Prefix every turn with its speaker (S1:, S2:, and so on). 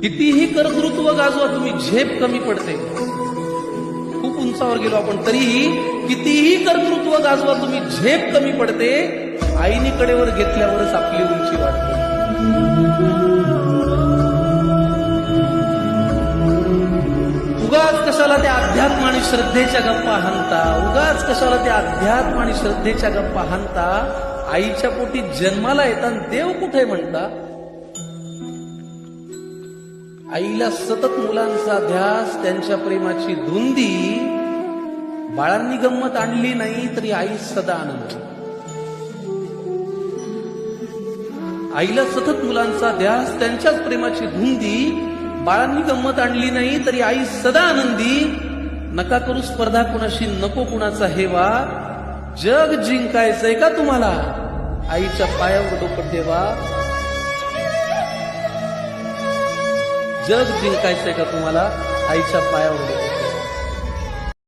S1: कितीही कर्तृत्व गाजवा तुम्ही, झेप कमी पडते. खूप उंचावर गेलो आपण, तरीही कितीही कर्तृत्व गाजवा तुम्ही, झेप कमी पडते. आईने कडेवर घेतल्यावरच आपली उंची वाढते. उगाच कशाला त्या अध्यात्म आणि श्रद्धेच्या गप्पा हाणता, उगाच कशाला त्या अध्यात्म आणि श्रद्धेच्या गप्पा हाणता. आईच्या पोटी जन्माला येताना देव कुठे म्हणता. आईला सतत मुलांचा ध्यास, त्यांच्या प्रेमाची धुंदी. बाळांनी गंमत आणली नाही तरी आई सदा आनंद. आईला सतत मुलांचा ध्यास, त्यांच्याच प्रेमाची धुंदी. बाळांनी गंमत आणली नाही तरी आई सदा आनंदी. नका करू स्पर्धा कुणाशी, नको कुणाचा हेवा. जग जिंकायचंय का तुम्हाला, आईच्या पायावर डोकं ठेवा. जग जिंकायचंय का तुम्हाला, आईच्या पायावर डोकं ठेवा.